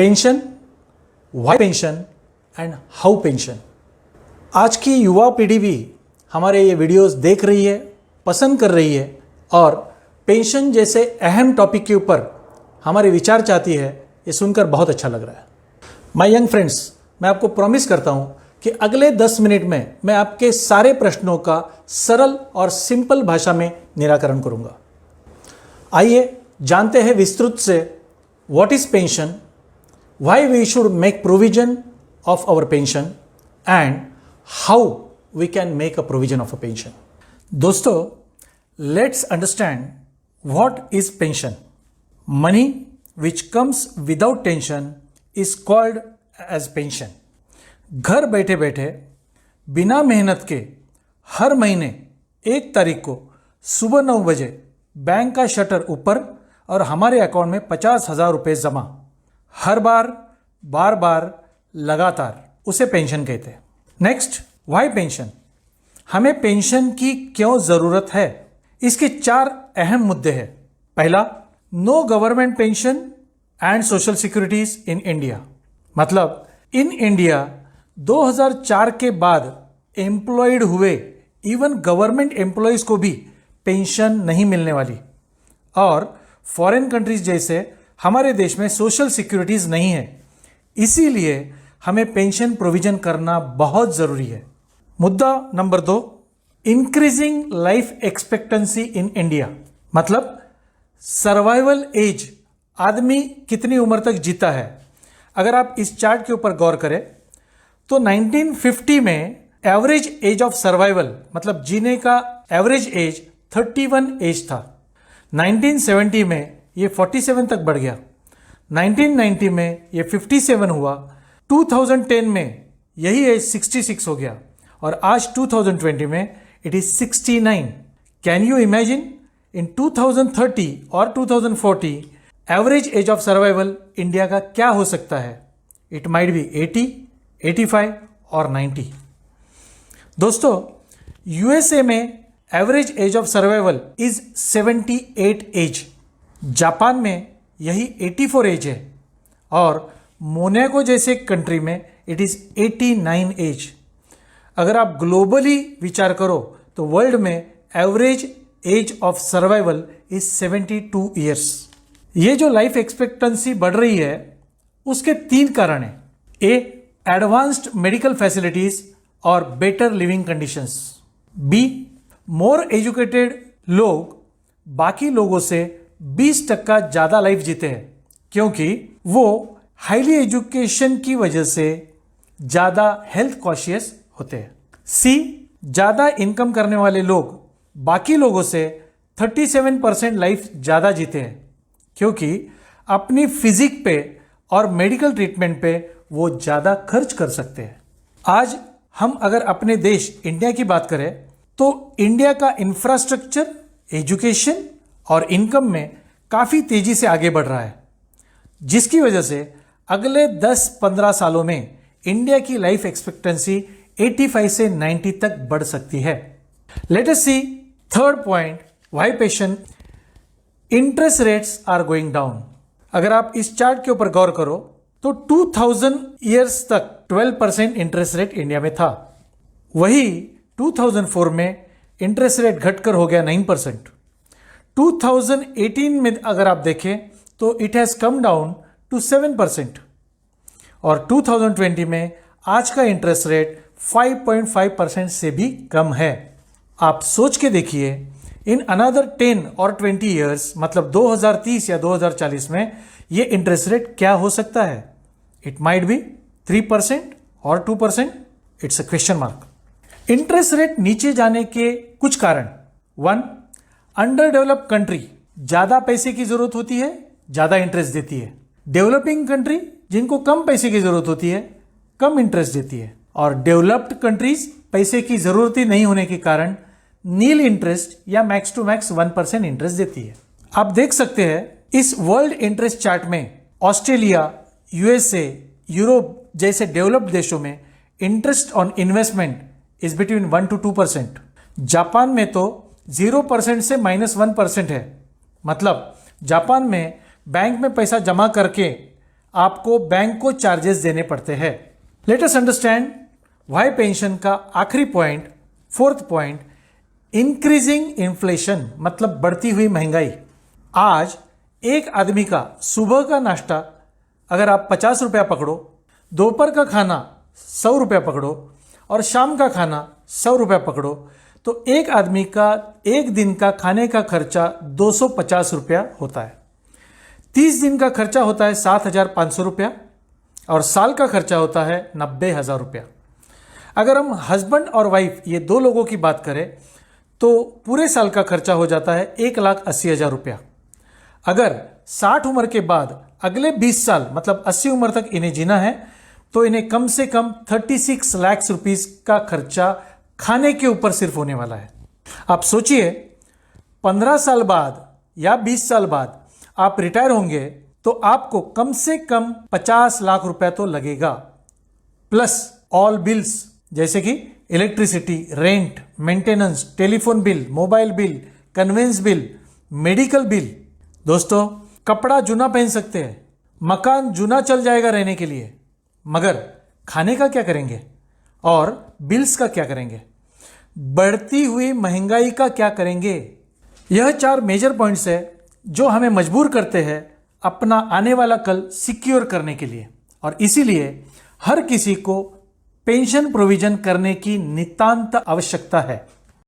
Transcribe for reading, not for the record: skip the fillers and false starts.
Pension, why pension and how pension. आज की युवा पीढ़ी भी हमारे ये वीडियोस देख रही है, पसंद कर रही है और पेंशन जैसे अहम टॉपिक के ऊपर हमारे विचार चाहती है। ये सुनकर बहुत अच्छा लग रहा है। माय यंग फ्रेंड्स, मैं आपको प्रॉमिस करता हूं कि अगले 10 मिनट में मैं आपके सारे प्रश्नों का सरल और सिंपल भाषा में निराकरण करूंगा। आइए जानते हैं विस्तृत से what is pension, why we should make provision of our pension and how we can make a provision of a pension. दोस्तों, let's understand what is pension. Money which comes without tension is called as pension. घर बैठे बैठे बिना मेहनत के हर महीने 1 तारीख को सुबह 9 बजे बैंक का शटर ऊपर और हमारे अकाउंट में 50,000 रुपये जमा, हर बार बार बार लगातार, उसे पेंशन कहते हैं। Next, why pension. हमें पेंशन की क्यों जरूरत है, इसके 4 अहम मुद्दे हैं। पहला, no government pension and social securities in India. मतलब इन इंडिया 2004 के बाद एम्प्लॉयड हुए इवन गवर्नमेंट एम्प्लॉयज को भी पेंशन नहीं मिलने वाली। और फॉरेन कंट्रीज जैसे हमारे देश में सोशल सिक्योरिटीज नहीं है, इसीलिए हमें पेंशन प्रोविजन करना बहुत जरूरी है। मुद्दा नंबर 2, इंक्रीजिंग लाइफ एक्सपेक्टेंसी इन इंडिया। मतलब सर्वाइवल एज, आदमी कितनी उम्र तक जीता है। अगर आप इस चार्ट के ऊपर गौर करें तो 1950 में एवरेज एज ऑफ सर्वाइवल, मतलब जीने का एवरेज एज 31 एज था। 1970 में ये 47 तक बढ़ गया, 1990 में ये 57 हुआ, 2010 में यही एज 66 हो गया और आज 2020 में it is 69। Can you imagine in 2030 और 2040 average age of survival India का क्या हो सकता है? इट माइट बी 80, 85 और 90। दोस्तों, यूएसए में average age of survival is 78 age, Japan में यही 84 एज है और मोनाको जैसे कंट्री में इट इज 89 एज। अगर आप ग्लोबली विचार करो तो वर्ल्ड में average age of survival is 72 years. ये जो लाइफ एक्सपेक्टेंसी बढ़ रही है उसके 3 कारण हैं। ए, एडवांस्ड मेडिकल फैसिलिटीज और better living conditions. B, more educated लोग बाकी लोगों से 20% ज्यादा लाइफ जीते हैं क्योंकि वो हाईली एजुकेशन की वजह से ज्यादा हेल्थ कॉशियस होते हैं। सी, ज्यादा इनकम करने वाले लोग बाकी लोगों से 37% लाइफ ज्यादा जीते हैं क्योंकि अपनी फिजिक पे और मेडिकल ट्रीटमेंट पे वो ज्यादा खर्च कर सकते हैं। आज हम अगर अपने देश इंडिया की बात करें तो इंडिया का इंफ्रास्ट्रक्चर, एजुकेशन और इनकम में काफी तेजी से आगे बढ़ रहा है, जिसकी वजह से अगले 10-15 सालों में इंडिया की लाइफ एक्सपेक्टेंसी 85 से 90 तक बढ़ सकती है। Let us see third point, why pension. Interest rates are going down. अगर आप इस चार्ट के ऊपर गौर करो तो 2000 ईयर्स तक 12% इंटरेस्ट रेट इंडिया में था। वही 2004 में इंटरेस्ट रेट घटकर हो गया 9%। 2018 में अगर आप देखें तो it has come down to 7% और 2020 में आज का इंटरेस्ट रेट 5.5% से भी कम है। आप सोच के देखिए, इन अनदर 10 और 20 ईयर्स, मतलब 2030 या 2040 में ये इंटरेस्ट रेट क्या हो सकता है? इट माइट बी 3% और 2%। It's a question mark. Interest rate नीचे जाने के कुछ कारण। 1, अंडर डेवलप्ड कंट्री, ज्यादा पैसे की जरूरत होती है, ज्यादा इंटरेस्ट देती है। डेवलपिंग कंट्री, जिनको कम पैसे की जरूरत होती है, कम इंटरेस्ट देती है। और डेवलप्ड कंट्रीज पैसे की जरूरत ही नहीं होने के कारण नील इंटरेस्ट या मैक्स टू मैक्स 1% इंटरेस्ट देती है। आप देख सकते हैं इस वर्ल्ड इंटरेस्ट चार्ट में ऑस्ट्रेलिया, यूएसए, यूरोप जैसे डेवलप्ड देशों में interest on investment is between 1 to 2%। Japan में तो 0% से -1% है। मतलब जापान में बैंक में पैसा जमा करके आपको बैंक को चार्जेस देने पड़ते हैं। Let us understand why pension का आखिरी point, fourth point, increasing inflation मतलब बढ़ती हुई महंगाई। आज एक आदमी का सुबह का नाश्ता अगर आप 50 रुपया पकड़ो, दोपहर का खाना 100 रुपया पकड़ो और शाम का खाना 100 रुपया पकड़ो, तो एक आदमी का एक दिन का खाने का खर्चा 250 रुपया होता है। 30 दिन का खर्चा होता है 7,500 रुपया और साल का खर्चा होता है 90,000 रुपया। अगर हम हस्बैंड और वाइफ ये दो लोगों की बात करें तो पूरे साल का खर्चा हो जाता है 1,80,000 रुपया। अगर 60 उम्र के बाद अगले 20 साल मतलब 80 उम्र तक इन्हें जीना है तो इन्हें कम से कम 36 लाख रुपीस का खर्चा खाने के ऊपर सिर्फ होने वाला है। आप सोचिए 15 साल बाद या 20 साल बाद आप रिटायर होंगे तो आपको कम से कम 50 लाख रुपया तो लगेगा, प्लस ऑल बिल्स जैसे कि electricity, rent, maintenance, telephone bill, mobile bill, conveyance bill, medical bill. दोस्तों, कपड़ा जूना पहन सकते हैं, मकान जूना चल जाएगा रहने के लिए, मगर खाने का क्या करेंगे और बिल्स का क्या करेंगे? बढ़ती हुई महंगाई का क्या करेंगे? यह 4 मेजर पॉइंट्स है जो हमें मजबूर करते हैं अपना आने वाला कल सिक्योर करने के लिए, और इसीलिए हर किसी को पेंशन प्रोविजन करने की नितांत आवश्यकता है।